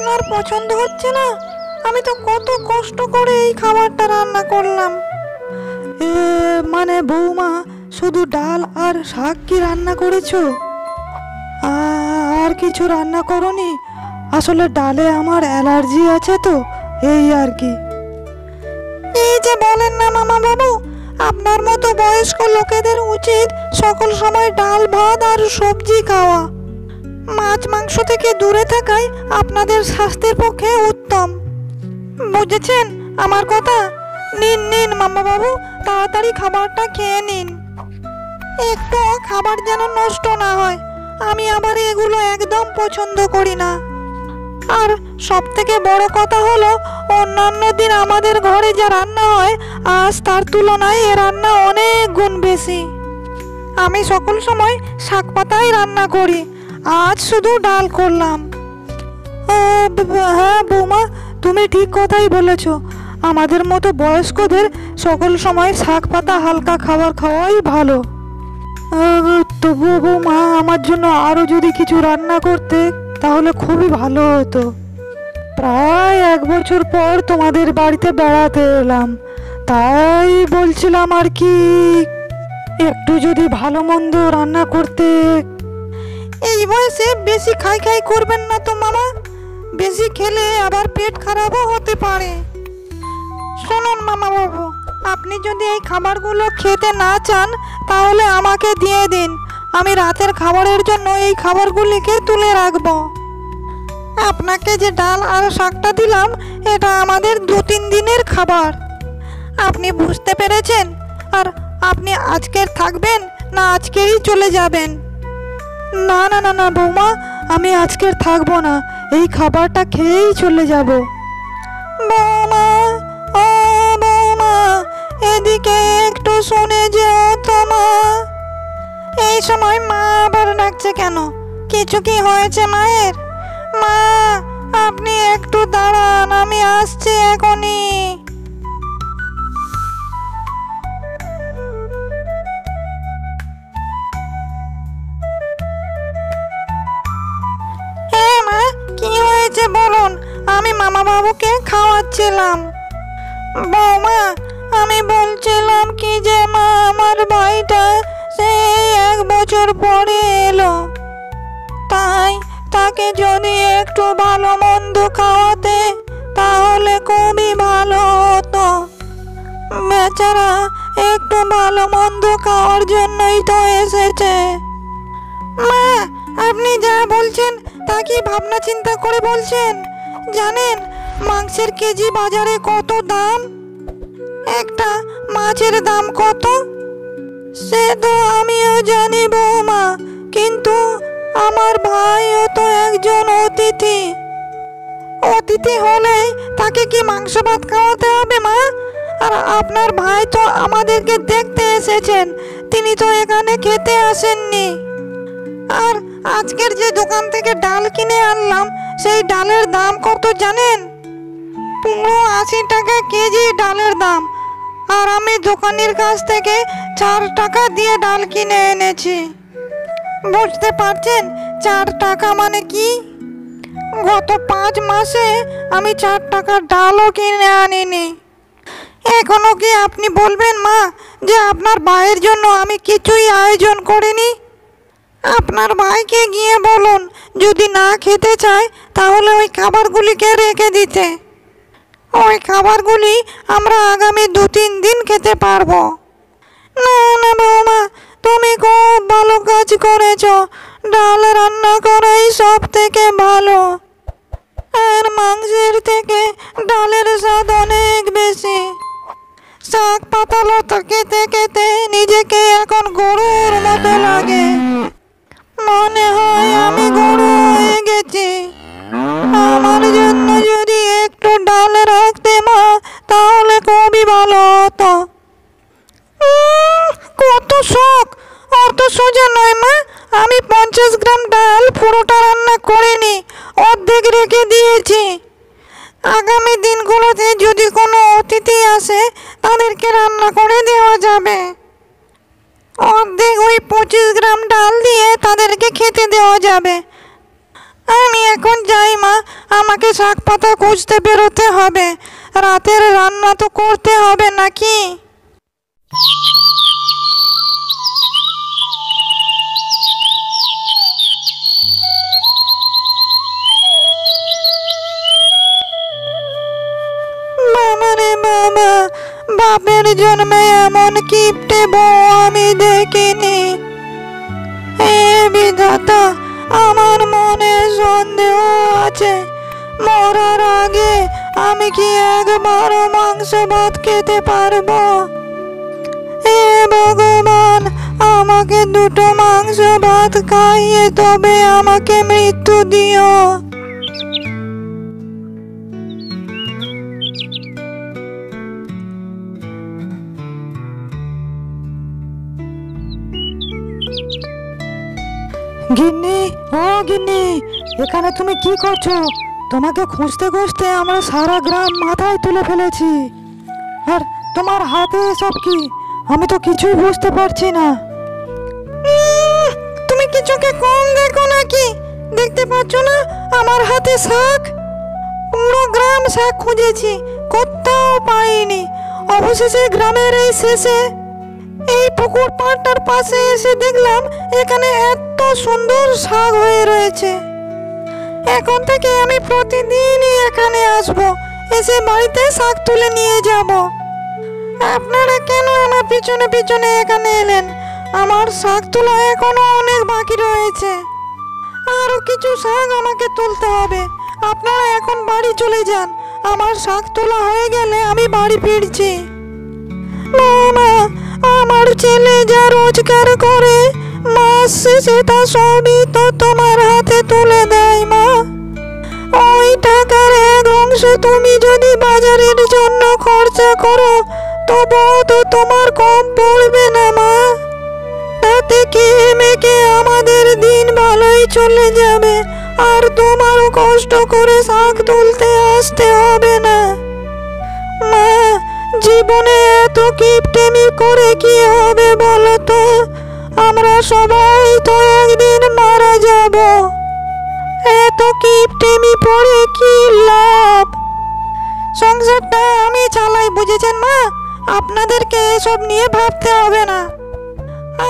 আপনার পছন্দ হচ্ছে না? আমি তো কত কষ্ট করে এই খাবারটা রান্না করলাম। মানে বৌমা, শুধু ডাল আর শাক কি রান্না করেছো? আর কিছু রান্না করনি? আসলে ডালে আমার অ্যালার্জি আছে তো, এই আর কি। এই যে বলেন না মামা বাবু, আপনার মতো বয়স্ক লোকেদের উচিত সকল সময় ডাল ভাত আর সবজি খাওয়া। মাছ মাংস থেকে দূরে থাকাই আপনাদের স্বাস্থ্যের পক্ষে উত্তম। বুঝেছেন আমার কথা? নিন নিন মামা বাবু, তাড়াতাড়ি খাবারটা খেয়ে নিন। একটু খাবার যেন নষ্ট না হয়, আমি আবার এগুলো একদম পছন্দ করি না। আর সব থেকে বড় কথা হলো, অন্যান্য দিন আমাদের ঘরে যা রান্না হয় আজ তার তুলনায় এ রান্না অনেক গুণ বেশি। আমি সকল সময় শাক পাতাই রান্না করি, আজ শুধু ডাল করলাম। হ্যাঁ বৌমা, তুমি ঠিক কথাই বলেছ। আমাদের মতো বয়স্কদের সকল সময় শাক পাতা হালকা খাবার খাওয়াই ভালো। তবু বৌমা, আমার জন্য আরও যদি কিছু রান্না করতে তাহলে খুবই ভালো হতো। প্রায় 1 বছর পর তোমাদের বাড়িতে বেড়াতে এলাম, তাই বলছিলাম আর কি, একটু যদি ভালো মন্দ রান্না করতে। এই বয়সে বেশি খাই খাই করবেন না তো মামা, বেশি খেলে আবার পেট খারাপও হতে পারে। শুনুন মামা বাবু, আপনি যদি এই খাবারগুলো খেতে না চান তাহলে আমাকে দিয়ে দিন, আমি রাতের খাবারের জন্য এই খাবারগুলিকে তুলে রাখবো। আপনাকে যে ডাল আর শাকটা দিলাম এটা আমাদের 2-3 দিনের খাবার। আপনি বুঝতে পেরেছেন? আর আপনি আজকের থাকবেন না আজকেরই চলে যাবেন? না না না না বৌমা, আমি আজকের থাকবো না, এই খাবারটা খেয়েই চলে যাব। বৌমা, ও বৌমা, এদিকে একটু শুনে যেও তো মা। এই সময় মা আবার ডাকছে কেন? কিছু কি হয়েছে মায়ের? মা, আপনি একটু দাঁড়ান, আমি আসছি এখনই। হ্যাঁ মা, কি হয়েছে বলুন, আমি মামা বাবুকে খাওয়াচ্ছিলাম। বৌমা, আমি বলছিলাম কি যে মা, আমার ভাইটা সেই 1 বছর পরে এলো, তাই তাকে যদি একটু ভালো মন্দ খাওয়াতে তাহলে খুবই ভালো হতো। বেচারা একটু ভালো মন্দ খাওয়ার জন্যই তো এসেছে। মা, আপনি যা বলছেন তা কি ভাবনা চিন্তা করে বলছেন? জানেন মাংসের কেজি বাজারে কত দাম? একটা মাছের দাম কত? সে তো আমিও জানি বৌমা, কিন্তু আমার ভাইও তো একজন অতিথি। অতিথি হলে তাকে কি মাংস ভাত খাওয়াতে হবে মা? আর আপনার ভাই তো আমাদেরকে দেখতে এসেছেন, তিনি তো এখানে খেতে আসেননি। আর আজকের যে দোকান থেকে ডাল কিনে আনলাম সেই ডালের দাম কত জানেন? পুরো 80 টাকা কেজি ডালের দাম। আর আমি দোকানের কাছ থেকে 4 টাকা দিয়ে ডাল কিনে এনেছি। বুঝতে পারছেন 4 টাকা মানে কি? গত 5 মাসে আমি 4 টাকার ডালও কিনে আনিনি। এখনো কি আপনি বলবেন মা যে আপনার ভাইয়ের জন্য আমি কিছুই আয়োজন করিনি? আপনার ভাইকে গিয়ে বলুন যদি না খেতে চায় তাহলে ওই খাবারগুলিকে রেখে দিতে। ওই খাবারগুলি আমরা আগামী 2-3 দিন খেতে পারবো। না না বৌমা, তুমি খুব ভালো কাজ করেছো, ডাল রান্না করাই সব থেকে ভালো। আর মাংসের থেকে ডালের স্বাদ অনেক বেশি। শাক পাতা লতা খেতে খেতে নিজেকে এখন গরুর মতো লাগে, মনে হয় আমি গরু হয়ে গেছি। আমার জন্য যদি একটু ডাল রাখতে মা তাহলে খুবই ভালো হতো। কত শখ! অত সোজা নয় মা, আমি 50 গ্রাম ডাল পুরোটা রান্না করিনি, অর্ধেক রেখে দিয়েছি। আগামী দিনগুলোতে যদি কোনো অতিথি আসে তাদেরকে রান্না করে দেওয়া যাবে। অর্ধেক ওই 25 গ্রাম ডাল দিয়ে তাদেরকে খেতে দেওয়া যাবে। আমি এখন যাই মা, আমাকে শাক পাতা খুঁজতে বেরোতে হবে, রাতের রান্না তো করতে হবে নাকি। বাবা রে বাবা, বাপের জন্মে এমন কিপটে বউ আমি দেখিনি। হে বিধাতা, আমার মনে সন্দেহ আছে, মরার আগে আমি কি একবারও মাংস ভাত খেতে পারবো? হে ভগবান, আমাকে দুটো মাংস ভাত খাইয়ে তবে আমাকে মৃত্যু দিও। গিন্নি, ও গিন্নি, এখানে তুমি কি করছো? তোমাকে খুঁজতে খুঁজতে আমরা সারা গ্রাম মাথায় তুলে ফেলেছি, আর তোমার হাতে সব কি? আমি তো কিছুই বুঝতে পারছি না। তুমি কি চোখে কম দেখো নাকি? দেখতে পাচ্ছ না আমার হাতে শাক? পুরো গ্রাম শাক খুঁজেছি, কোথাও পাইনি। অবশেষে গ্রামের এই শেষে এই পুকুর পাড়টার পাশে এসে দেখলাম এখানে এত সুন্দর শাক হয়ে রয়েছে। এখন থেকে আমি প্রতিদিনই এখানে আসব, এসে বাড়িতে শাক তুলে নিয়ে যাব। আপনারা কেন আমার পিছনে পিছনে এখানে এলেন? আমার শাক তোলা এখনো অনেক বাকি রয়েছে, আরো কিছু শাক আমাকে তুলতে হবে। আপনারা এখন বাড়ি চলে যান, আমার শাক তোলা হয়ে গেলে আমি বাড়ি ফিরছি। মামা, আমার ছেলে যা রোজগার করে মাস শেষে তা সবই তো তোমার হাতে তুলে দেয় মা। ওই টাকার এক অংশ তুমি যদি বাজারের জন্য খরচা করো তবুও তো তোমার কম পড়বে না মা। তাতে খেয়ে মেখে আমাদের দিন ভালোই চলে যাবে, আর তোমারও কষ্ট করে শাক তুলতে আসতে হবে না। মা, জীবনে এত কিপটেমি করে কি হবে বলো তো? আমরা সবাই তো একদিন মারা যাব, এত কিপটেমি পড়ে কি লাভ? সংসারটা আমি চালাই, বুঝেছেন মা? আপনাদেরকে এসব নিয়ে ভাবতে হবে না।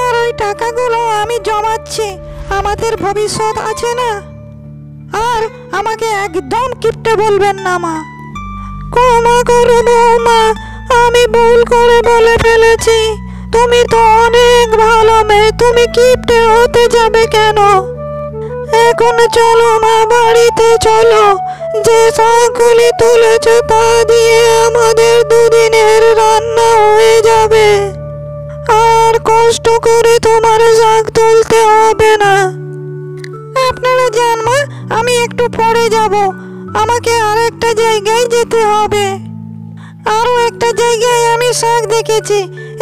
আর ওই টাকাগুলো আমি জমাচ্ছি, আমাদের ভবিষ্যৎ আছে না। আর আমাকে একদম কিপটে বলবেন না মা। ক্ষমা করো বৌমা, আমি ভুল করে বলে ফেলেছি। তুমি তো অনেক ভালো মেয়ে, তুমি কিপটে হতে যাবে কেন? এখন চলো মা, বাড়িতে চলো। যে শাকগুলি তুলেছো তা দিয়ে আমাদের দুদিনের রান্না হয়ে যাবে, আর কষ্ট করে তোমার শাক তুলতে হবে না। আপনারা যান মা, আমি একটু পরে যাব। আমাকে আরেকটা জায়গায় যেতে হবে। আরো একটা জায়গায় আমি শাক দেখেছি,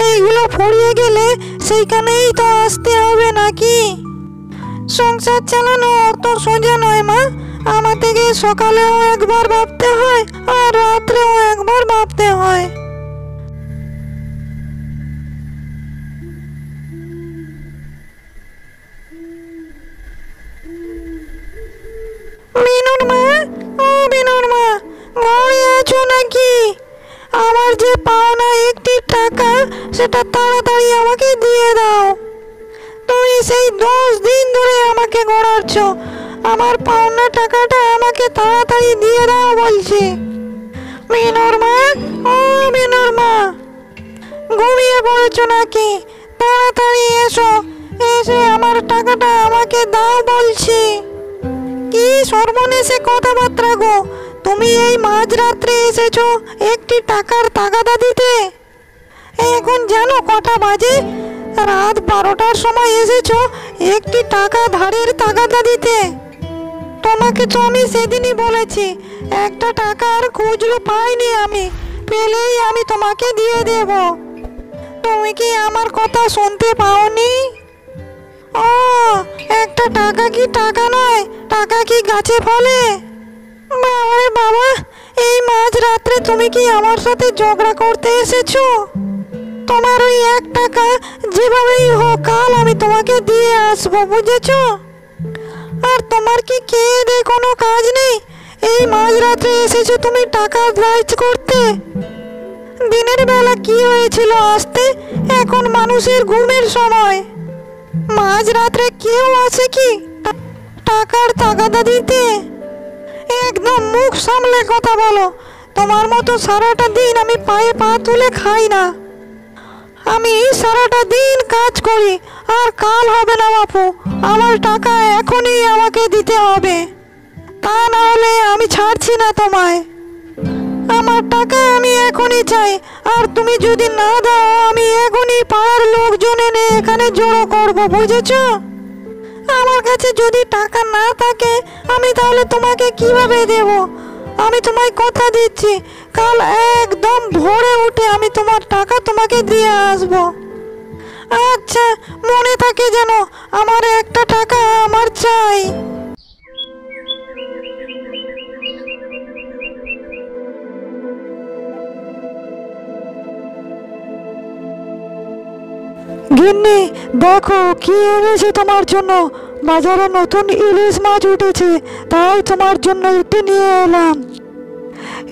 এইগুলো ফুরিয়ে গেলে সেইখানেই তো আসতে হবে নাকি? সংসার চালানো অত সোজা নয় মা। আমাদেরকে সকালেও একবার ভাবতে হয় আর রাত্রেও একবার ভাবতে হয়। বিনুর মা, ও বিনুর মা, ঘরে আছো নাকি? আমার যে পাওনা একটি টাকা, সেটা তাড়াতাড়ি আমাকে দিয়ে দাও। তুমি সেই 10 দিন ধরে আমাকে গড়াচ্ছ, আমার পাওনা টাকাটা আমাকে তাড়াতাড়ি দিয়ে দাও বলছি। বিনুর মা, ও বিনুর মা, ঘুমিয়ে পড়েছো নাকি? তাড়াতাড়ি এসো, এসে আমার টাকাটা আমাকে দাও বলছি। কি সর্বনেশে কথাবার্তা গো! তুমি এই মাঝরাত্রে এসেছো একটি টাকার তাগাদা দিতে? এখন জানো কটা বাজে? রাত 12টার সময় এসেছো একটি টাকা ধারের তাগাদা দিতে। তোমাকে তো আমি সেদিনই বলেছি, একটা টাকা আর খুচরো পাইনি আমি, পেলেই আমি তোমাকে দিয়ে দেব। তুমি কি আমার কথা শুনতে পাওনি? ও, একটা টাকা কি টাকা নয়, টাকা কি গাছে ফলে? বাবারে বাবা, এই মাঝরাত্রে তুমি কি আমার সাথে ঝগড়া করতে এসেছো? তোমার ওই 1 টাকা যেভাবেই হোক কাল আমি তোমাকে দিয়ে আসবো, বুঝেছো? আর তোমার কি খেয়ে দেয়ে কোনো কাজ নেই? এই মাঝরাতে এসেছো তুমি টাকা রাইজ করতে? দিনের বেলা কি হয়েছিল আসতে? এখন মানুষের ঘুমের সময়। মাঝরাত্রে কেউ আসে কি টাকার তাগাদা দিতে? একদম মুখ সামলে কথা বলো। তোমার মতো সারাটা দিন আমি পায়ে পা তুলে খাই না। আমি সারাটা দিন কাজ করি, আর কাল হবে না বাপু। আমার টাকা এখনই আমাকে দিতে হবে, তা না হলে আমি ছাড়ছি না তোমায়। আমার টাকা আমি এখনই চাই, আর তুমি যদি না দাও আমি এখনই পাড়ার লোকজন এনে এখানে জড়ো করবো, বুঝেছো? আমার কাছে যদি টাকা না থাকে আমি তাহলে তোমাকে কিভাবে দেব? আমি তোমায় কথা দিচ্ছি, কাল একদম ভোরে উঠে আমি তোমার টাকা তোমাকে দিয়ে আসবো। আচ্ছা, মনে থাকে যেন, আমার একটা টাকা আমার চাই। গিন্নি, দেখো কি এনেছি তোমার জন্য। বাজারে নতুন ইলিশ মাছ উঠেছে, তাই তোমার জন্য একটু নিয়ে এলাম।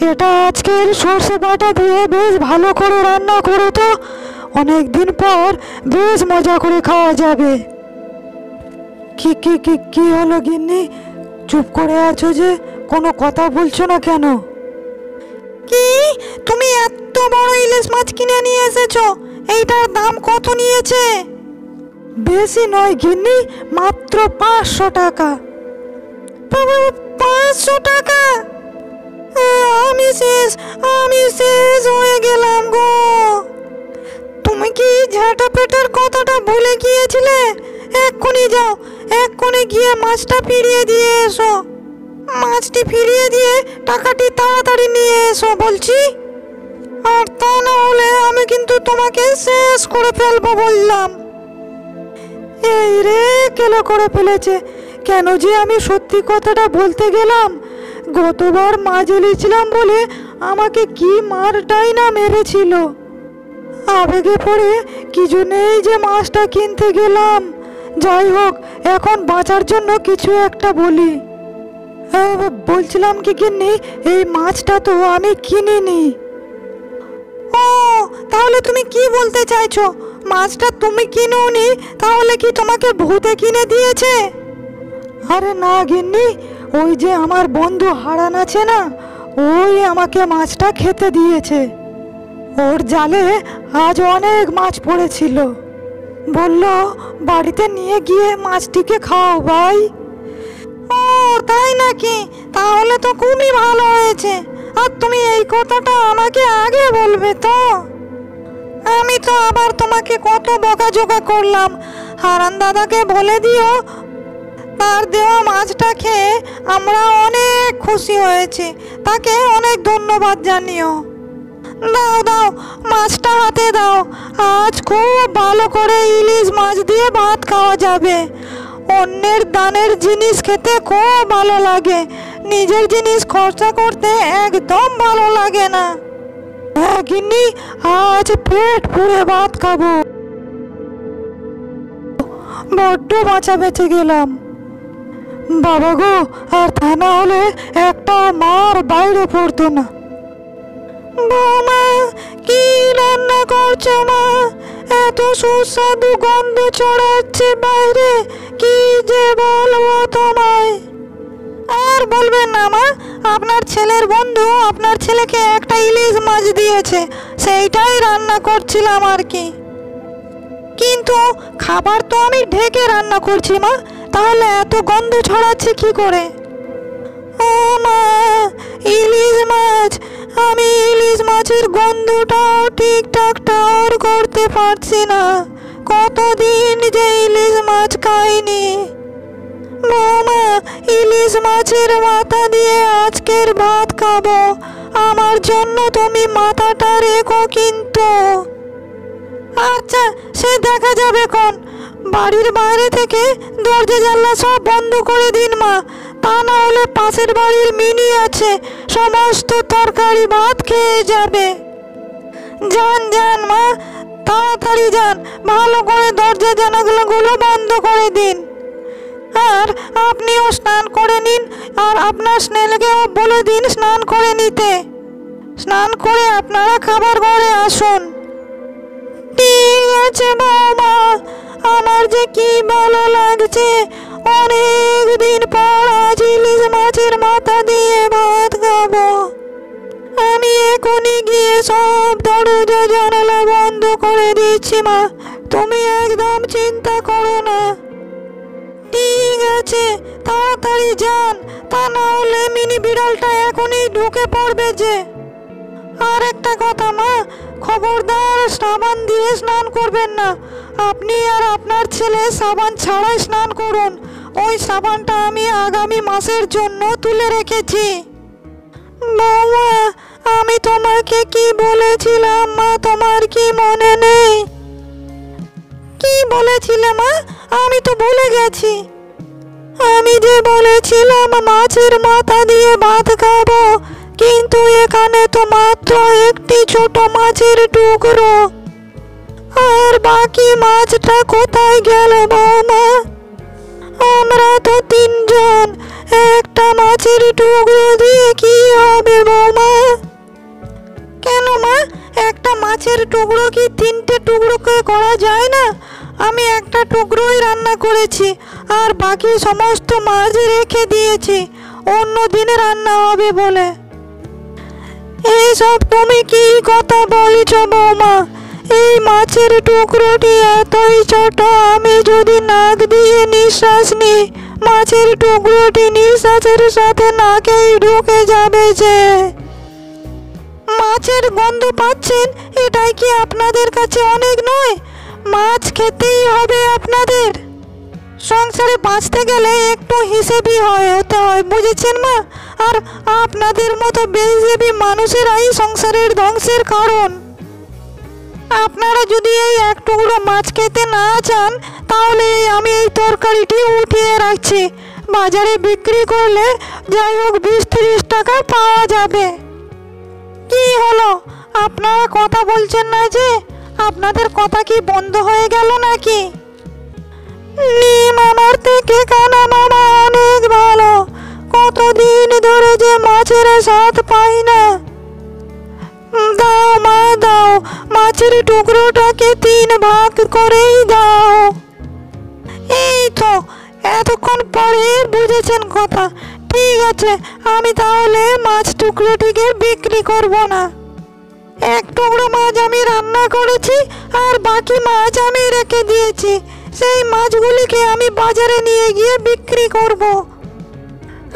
এটা আজকের সর্ষে বাটা দিয়ে বেশ ভালো করে রান্না করো তো, অনেক দিন পর বেশ মজা করে খাওয়া যাবে। কি কি কি কি হলো গিন্নি, চুপ করে আছো যে, কোনো কথা বলছো না কেন? কি, তুমি এত বড় ইলিশ মাছ কিনে নিয়ে এসেছো? এইটার দাম কত নিয়েছে? বেশি নয় গিন্নি, মাত্র 500 টাকা। 500 টাকা? আমি শেষ হয়ে গেলাম গো। তুমি কি ঝাঁটা পেটার কথাটা ভুলে গিয়েছিলে? এক্ষুনি যাও, এক্ষুনি গিয়ে মাছটা ফিরিয়ে দিয়ে এসো। মাছটি ফিরিয়ে দিয়ে টাকাটি তাড়াতাড়ি নিয়ে এসো বলছি। আর তা না হলে আমি কিন্তু তোমাকে শেষ করে ফেলবো বললাম। এই রে, কেলো করে ফেলেছে। কেন যে আমি সত্যি কথাটা বলতে গেলাম। গতবার মাছ এনেছিলাম বলে আমাকে কি মারটাই না মেরেছিল। আবেগে পড়ে কি জন্যেই যে মাছটা কিনতে গেলাম। যাই হোক, এখন বাঁচার জন্য কিছু একটা বলি। বলছিলাম কি গিন্নি, এই মাছটা তো আমি কিনিনি। ও, তাহলে তুমি কি বলতে চাইছো? মাছটা তুমি কিনোনি, তাহলে কি তোমাকে ভূতে কিনে দিয়েছে? আরে না গিন্নি, ওই যে আমার বন্ধু হারান আছে না, ওই আমাকে মাছটা খেতে দিয়েছে। ওর জালে আজ অনেক মাছ পড়েছিল, বলল বাড়িতে নিয়ে গিয়ে মাছটিকে খাও ভাই। ও তাই নাকি? তাহলে তো খুবই ভালো হয়েছে। আর তুমি এই কথাটা আমাকে আগে বলবে তো। আমি তো আবার তোমাকে কত বকাঝকা করলাম। হারান দাদাকে বলে দিও, তার দেওয়া মাছটা খেয়ে আমরা অনেক খুশি হয়েছি, তাকে অনেক ধন্যবাদ জানিও। দাও দাও, মাছটা হাতে দাও। আজ খুব ভালো করে ইলিশ মাছ দিয়ে ভাত খাওয়া যাবে। অন্যের দানের জিনিস খেতে খুব ভালো লাগে, নিজের জিনিস খরচা করতে একদম ভালো লাগে না। হ্যাঁ গিন্নি, আজ পেট পুরে ভাত খাবো। বড্ড বাঁচা বেঁচে গেলাম বাবা গো। আর তা না হলে একটা মার বাইরে পড়তো না। বৌমা, কি রান্না করছো মা? এত সুস্বাদু গন্ধ ছড়াচ্ছে বাইরে, কি যে বলবো তোমায়। আর বলবেন না মা, আপনার ছেলের বন্ধু আপনার ছেলেকে একটা ইলিশ মাছ দিয়েছে, সেইটাই রান্না করছিলাম আর কি। কিন্তু খাবার তো আমি ঢেকে রান্না করছি মা, তাহলে এত গন্ধ ছড়াচ্ছে কি করে? ও মা, ইলিশ মাছ, আমি ইলিশ মাছের গন্ধটাও ঠিকঠাক টাওয়ার করতে পারছি না। কতদিন যে ইলিশ মাছ খাইনি। বৌমা, ইলিশ মাছের মাথা দিয়ে আজকের ভাত খাবো, আমার জন্য তুমি মাথাটা রেখো কিন্তু। আচ্ছা, সে দেখা যাবে কোন। বাড়ির বাইরে থেকে দরজা জানলা সব বন্ধ করে দিন মা, তা না হলে পাশের বাড়ির মিনি আছে, সমস্ত তরকারি ভাত খেয়ে যাবে। যান যান মা, তাড়াতাড়ি যান, ভালো করে দরজা জানালাগুলো বন্ধ করে দিন। আর আপনিও স্নান করে নিন, আর আপনার স্নেলকেও বলে দিন স্নান করে নিতে। স্নান করে আপনারা খাবার ঘরে আসুন। ঠিক আছে বৌমা, আমার যে কি ভালো লাগছে। অনেক দিন পর আজ ইলিশ মাছের মাথা দিয়ে ভাত খাবো। আমি এখনই গিয়ে সব দরজা জানালা বন্ধ করে দিচ্ছি মা, তুমি একদম চিন্তা করো না। ঠিক আছে, তাড়াতাড়ি যান, তা না হলে মিনি বিড়ালটা এখনই ঢুকে পড়বে যে। আর একটা কথা মা, খবরদার সাবান দিয়ে স্নান করবেন না। আপনি আর আপনার ছেলে সাবান ছাড়াই স্নান করুন। ওই সাবানটা আমি আগামী মাসের জন্য তুলে রেখেছি। বৌমা, আমি তোমাকে কি বলেছিলাম মা, তোমার কি মনে নেই? কি বলেছিলে মা? আমি তো ভুলে গেছি। আমি যে বলেছিলাম মাছের মাথা দিয়ে ভাত খাবো, কিন্তু এখানে তো মাত্র একটি ছোট মাছের টুকরো। আর বাকি মাছটা কোথায় গেল বৌমা? আমরা তো তিনজন, একটা মাছের টুকরো দিয়ে কি হবে বৌমা? কেন মা, একটা মাছের টুকরো কি তিনটে টুকরোকে করা যায় না? আমি একটা টুকরোই রান্না করেছি, আর বাকি সমস্ত মাছ রেখে দিয়েছি অন্য দিনে রান্না হবে বলে। এইসব তুমি কি কথা বলছো বৌমা? এই মাছের টুকরোটি এতই ছোট, আমি যদি নাক দিয়ে নিঃশ্বাস নিই, মাছের টুকরোটি নিঃশ্বাসের সাথে নাকেই ঢুকে যাবে যে। মাছের গন্ধ পাচ্ছেন, এটাই কি আপনাদের কাছে অনেক নয়? মাছ খেতেই হবে আপনাদের। সংসারে বাঁচতে গেলে একটু হিসেবই হতে হয়, বুঝেছেন মা? আর আপনাদের মতো বেহিসেবি মানুষেরাই সংসারের ধ্বংসের কারণ। আপনারা যদি এই এক টুকরো মাছ খেতে না চান, তাহলে আমি এই তরকারিটি উঠিয়ে রাখছি। বাজারে বিক্রি করলে যাই হোক 20-30 টাকা পাওয়া যাবে। কি হলো, আপনারা কথা বলছেন না যে? আপনাদের কথা কি বন্ধ হয়ে গেল নাকি? নিম আমার থেকে কানা মামা অনেক ভালো। কতদিন ধরে যে মাছের স্বাদ পাই না। দাও মা দাও, মাছের টুকরোটাকে 3 ভাগ করেই দাও। এই তো এতক্ষণ পরে বুঝেছেন কথা। ঠিক আছে, আমি তাহলে মাছ টুকরোটিকে বিক্রি করব না। এক টুকরো মাছ আমি রান্না করেছি, আর বাকি মাছ আমি রেখে দিয়েছি। সেই মাছগুলিকে আমি বাজারে নিয়ে গিয়ে বিক্রি করব,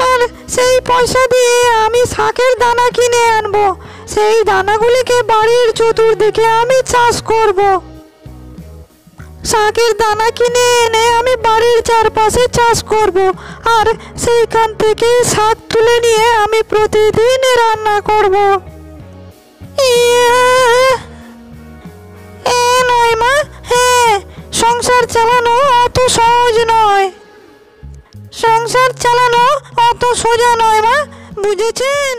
আর সেই পয়সা দিয়ে আমি শাকের দানা কিনে আনবো। সেই দানাগুলিকে বাড়ির চতুর্দিকে আমি চাষ করব। শাকের দানা কিনে এনে আমি বাড়ির চারপাশে চাষ করব, আর সেইখান থেকে শাক তুলে নিয়ে আমি প্রতিদিন রান্না করব। নয় মা, হ্যাঁ, সংসার চালানো অত সহজ নয়। সংসার চালানো অত সোজা নয় মা, বুঝেছেন?